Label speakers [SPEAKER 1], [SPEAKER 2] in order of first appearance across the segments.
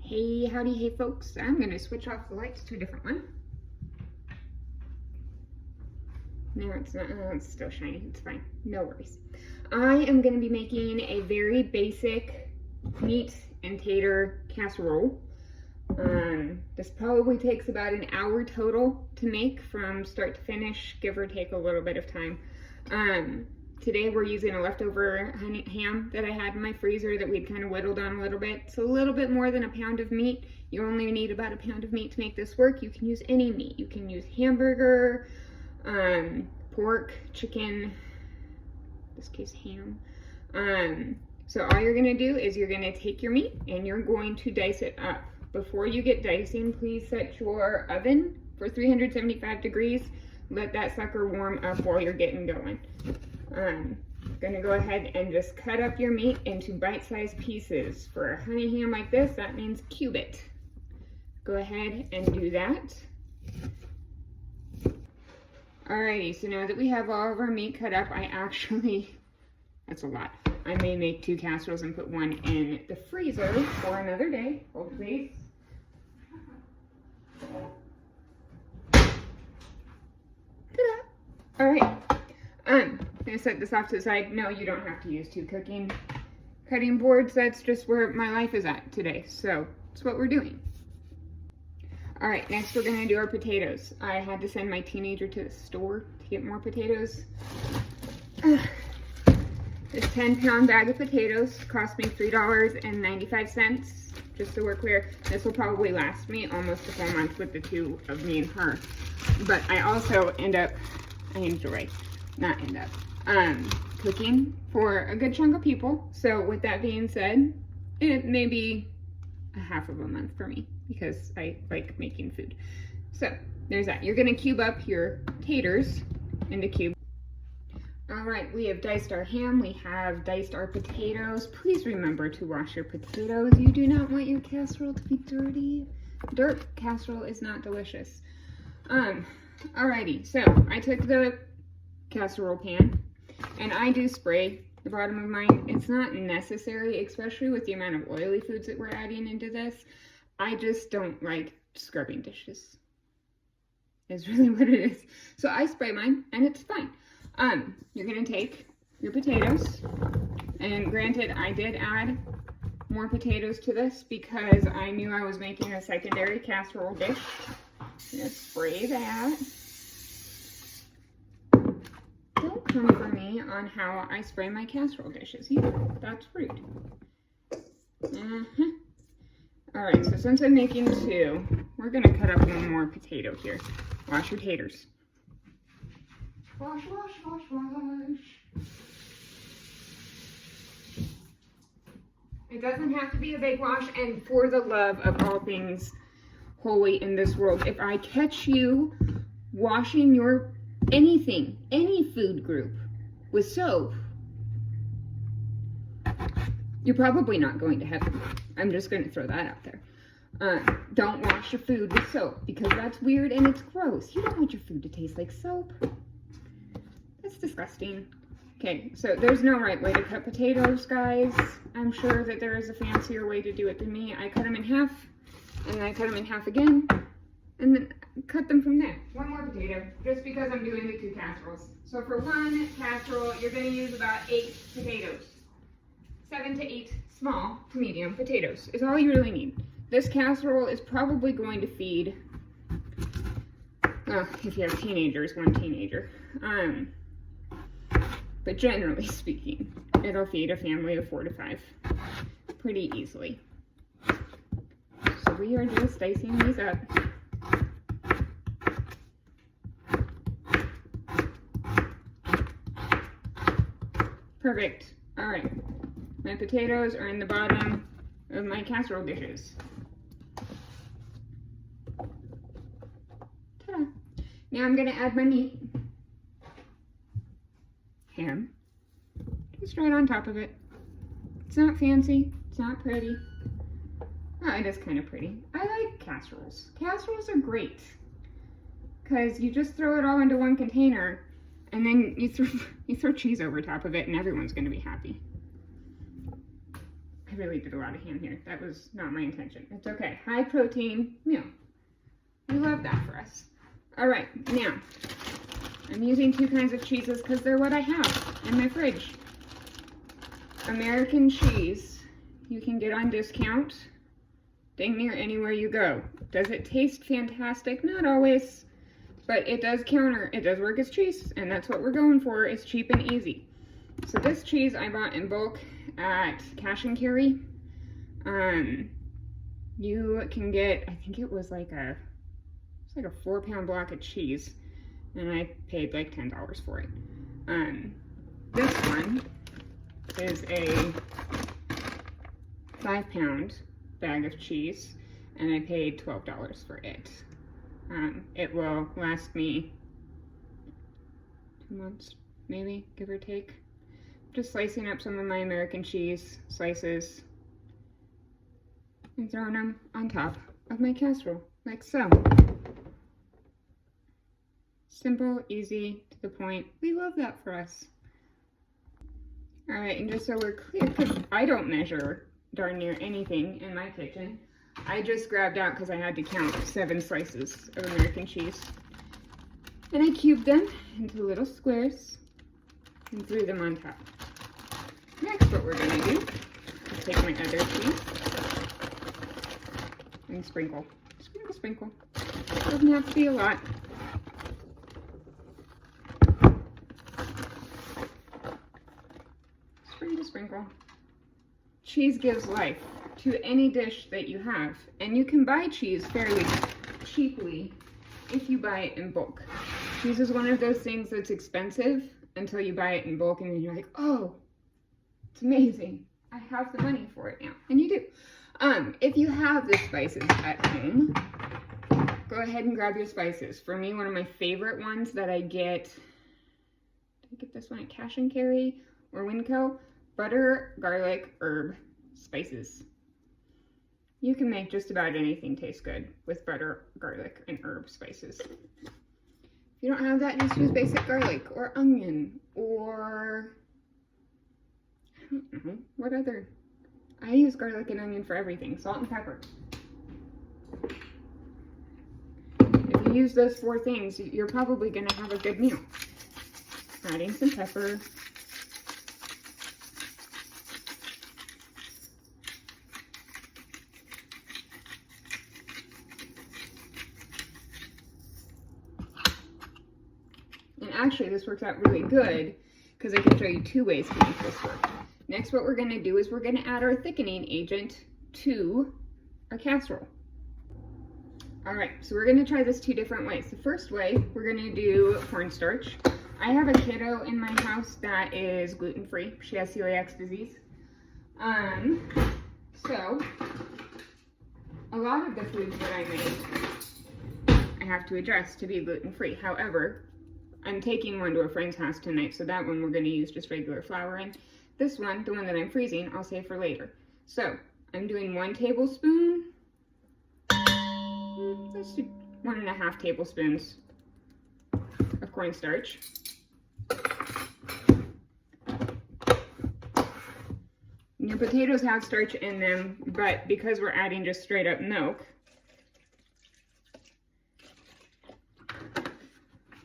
[SPEAKER 1] Hey, howdy, hey folks. I'm gonna switch off the lights to a different one. No, it's not, it's still shiny, it's fine, no worries. I am gonna be making a very basic meat and tater casserole. This probably takes about an hour total to make from start to finish, give or take a little bit of time. Today we're using a leftover ham that I had in my freezer that we'd kind of whittled on a little bit. It's a little bit more than a pound of meat. You only need about a pound of meat to make this work. You can use any meat. You can use hamburger, pork, chicken, in this case ham. So all you're gonna do is you're gonna take your meat and you're going to dice it up. Before you get dicing, please set your oven for 375 degrees. Let that sucker warm up while you're getting going. Gonna go ahead and just cut up your meat into bite-sized pieces. For a honey ham like this, that means cube it. Go ahead and do that. Alrighty, so now that we have all of our meat cut up, that's a lot. I may make 2 casseroles and put one in the freezer for another day. Hold please. Ta-da! Alright. I'm gonna set this off to the side. No, you don't have to use 2 cutting boards. That's just where my life is at today. So that's what we're doing. All right, next we're gonna do our potatoes. I had to send my teenager to the store to get more potatoes. This 10-pound bag of potatoes cost me $3.95. Just so we're clear, this will probably last me almost a full month with the 2 of me and her. But I also cooking for a good chunk of people. So with that being said, it may be a half of a month for me because I like making food. So there's that. You're gonna cube up your taters into cubes. All right, we have diced our ham, we have diced our potatoes. Please remember to wash your potatoes. You do not want your casserole to be dirty. Dirt casserole is not delicious. Alrighty, so I took the casserole pan and I do spray the bottom of mine. It's not necessary, especially with the amount of oily foods that we're adding into this. I just don't like scrubbing dishes, is really what it is. So I spray mine and it's fine. You're gonna take your potatoes, and granted I did add more potatoes to this because I knew I was making a secondary casserole dish. I'm gonna spray that. Don't come for me on how I spray my casserole dishes either. That's rude. Alright, so since I'm making 2, we're gonna cut up one more potato here. Wash your taters. Wash, wash, wash, wash. It doesn't have to be a big wash, and for the love of all things holy in this world, if I catch you washing your anything, any food group with soap, you're probably not going to heaven. I'm just going to throw that out there. Don't wash your food with soap because that's weird and it's gross. You don't want your food to taste like soap. That's disgusting. Okay, so there's no right way to cut potatoes, guys. I'm sure that there is a fancier way to do it than me. I cut them in half, and then I cut them in half again, and then cut them from there. One more potato, just because I'm doing the 2 casseroles. So for 1 casserole, you're going to use about 8 potatoes. 7 to 8 small to medium potatoes is all you really need. This casserole is probably going to feed, if you have teenagers, 1 teenager. But generally speaking, it'll feed a family of 4 to 5 pretty easily. So we are just dicing these up. Perfect. All right. My potatoes are in the bottom of my casserole dishes. Ta-da. Now I'm going to add my meat. Ham. Just right on top of it. It's not fancy. It's not pretty. Oh, it is kind of pretty. I like casseroles. Casseroles are great because you just throw it all into one container and then you throw cheese over top of it and everyone's going to be happy. I really did a lot of ham here. That was not my intention. It's okay. High protein meal. We love that for us. All right, now I'm using 2 kinds of cheeses because they're what I have in my fridge. American cheese you can get on discount dang near anywhere you go. Does it taste fantastic? Not always, but it does work as cheese, and that's what we're going for, is cheap and easy. So this cheese I bought in bulk at Cash and Carry. You can get, I think it was like a 4-pound block of cheese, and I paid like $10 for it. This one is a 5-pound bag of cheese, and I paid $12 for it. It will last me 2 months, maybe, give or take. Just slicing up some of my American cheese slices and throwing them on top of my casserole, like so. Simple, easy, to the point. We love that for us. All right, and just so we're clear, because I don't measure darn near anything in my kitchen, I just grabbed out, because I had to count, 7 slices of American cheese. And I cubed them into little squares and threw them on top. Next, what we're gonna do is take my other cheese and sprinkle. Sprinkle, sprinkle. Doesn't have to be a lot. Sprinkle, sprinkle. Cheese gives life to any dish that you have, and you can buy cheese fairly cheaply if you buy it in bulk. Cheese is one of those things that's expensive until you buy it in bulk, and then you're like, oh, it's amazing. I have the money for it now, and you do. If you have the spices at home, go ahead and grab your spices. For me, one of my favorite ones that I get this one at Cash and Carry or Winco, butter, garlic, herb, spices. You can make just about anything taste good with butter, garlic, and herb spices. If you don't have that, just use basic garlic or onion or, I don't know, what other? I use garlic and onion for everything, salt and pepper. If you use those 4 things, you're probably gonna have a good meal. Adding some pepper. And actually, this works out really good because I can show you 2 ways to make this work. Next, what we're going to do is we're going to add our thickening agent to our casserole. All right, so we're going to try this 2 different ways. The first way, we're going to do cornstarch. I have a kiddo in my house that is gluten-free. She has celiac disease. So a lot of the foods that I make, I have to adjust to be gluten-free. However, I'm taking one to a friend's house tonight, so that one we're going to use just regular flour in. This one, the one that I'm freezing, I'll save for later. So I'm doing 1 tablespoon. Let's do 1.5 tablespoons of cornstarch. Your potatoes have starch in them, but because we're adding just straight up milk,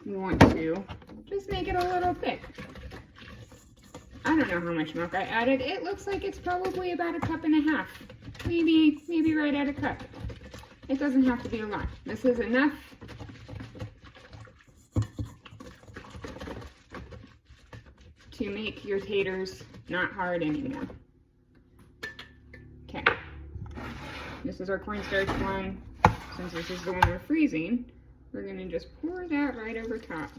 [SPEAKER 1] you want to just make it a little thick. I don't know how much milk I added. It looks like it's probably about 1.5 cups. Maybe right at 1 cup. It doesn't have to be a lot. This is enough to make your taters not hard anymore. Okay. This is our cornstarch one. Since this is the one we're freezing, we're going to just pour that right over top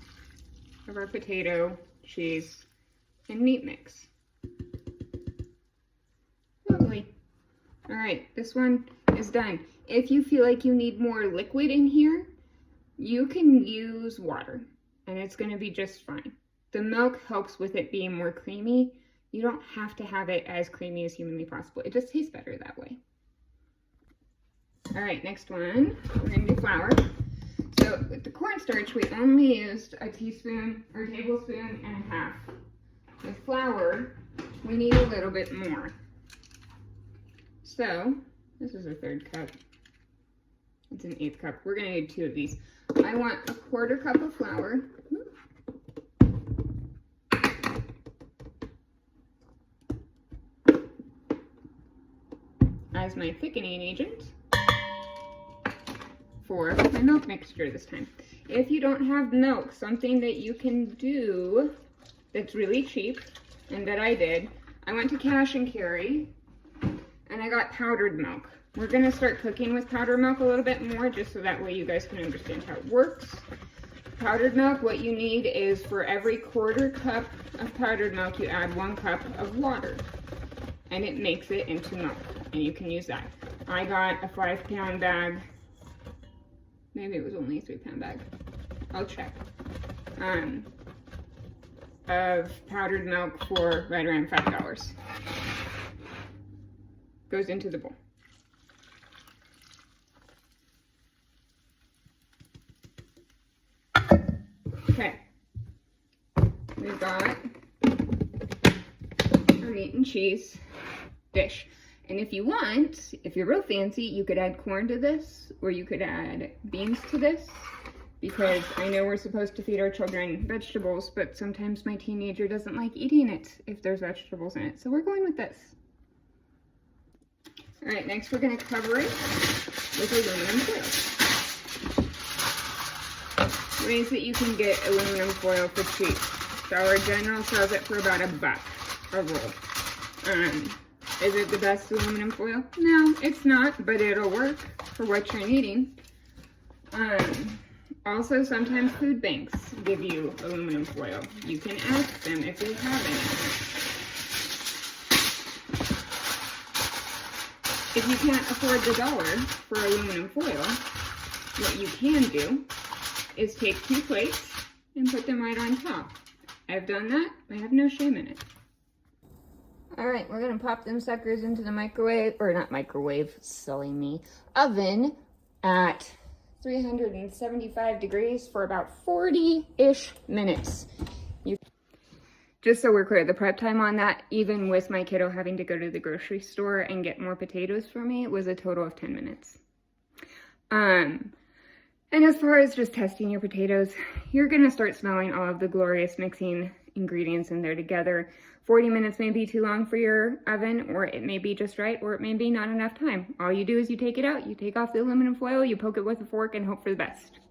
[SPEAKER 1] of our potato, cheese, and meat mix. Lovely. All right, this one is done. If you feel like you need more liquid in here, you can use water, and it's going to be just fine. The milk helps with it being more creamy. You don't have to have it as creamy as humanly possible. It just tastes better that way. All right, next one, we're going to do flour. So with the cornstarch, we only used a teaspoon or tablespoon and a half. With flour, we need a little bit more. So this is a 1/3 cup. It's an 1/8 cup. We're gonna need 2 of these. I want a 1/4 cup of flour. As my thickening agent for my milk mixture this time. If you don't have milk, something that you can do that's really cheap, and that I did, I went to Cash and Carry and I got powdered milk. We're gonna start cooking with powdered milk a little bit more, just so that way you guys can understand how it works. Powdered milk, what you need is for every 1/4 cup of powdered milk, you add 1 cup of water, and it makes it into milk, and you can use that. I got a 5-pound bag. Maybe it was only a 3-pound bag. I'll check. Of powdered milk for right around $5. Goes into the bowl. Okay. We've got our meat and cheese dish. And if you want, if you're real fancy, you could add corn to this, or you could add beans to this, because I know we're supposed to feed our children vegetables, but sometimes my teenager doesn't like eating it if there's vegetables in it. So we're going with this. All right, next we're gonna cover it with aluminum foil. Ways that you can get aluminum foil for cheap. Dollar General sells it for about $1 a roll. Is it the best aluminum foil? No, it's not, but it'll work for what you're needing. Also, sometimes food banks give you aluminum foil. You can ask them if they have any. If you can't afford the dollar for aluminum foil, what you can do is take 2 plates and put them right on top. I've done that. I have no shame in it. All right, we're gonna pop them suckers into the microwave, or not microwave, silly me, oven at 375 degrees for about 40-ish minutes. Just so we're clear, the prep time on that, even with my kiddo having to go to the grocery store and get more potatoes for me, was a total of 10 minutes. And as far as just testing your potatoes, you're gonna start smelling all of the glorious mixing ingredients in there together. 40 minutes may be too long for your oven, or it may be just right, or it may be not enough time. All you do is you take it out, you take off the aluminum foil, you poke it with a fork and hope for the best.